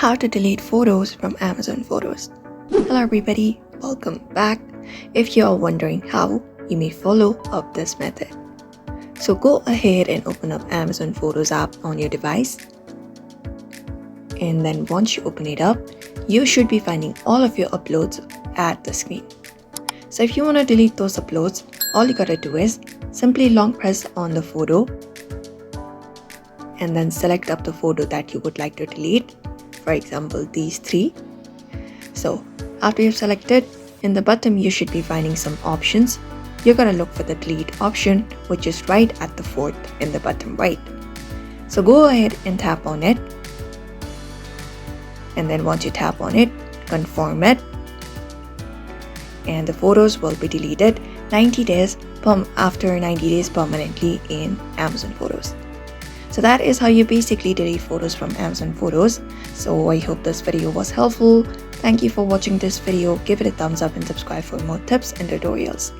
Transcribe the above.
How to delete photos from Amazon Photos. Hello everybody, welcome back. If you are wondering how, you may follow up this method. So go ahead and open up Amazon Photos app on your device. And then once you open it up, you should be finding all of your uploads at the screen. So if you want to delete those uploads, all you gotta do is simply long press on the photo and then select up the photo that you would like to delete. For example, these three. So after you've selected, in the bottom you should be finding some options. You're gonna look for the delete option, which is right at the fourth in the bottom right. So go ahead and tap on it. And then once you tap on it, confirm it. And the photos will be deleted after 90 days permanently in Amazon Photos. So that is how you basically delete photos from Amazon Photos. So I hope this video was helpful. Thank you for watching this video. Give it a thumbs up and subscribe for more tips and tutorials.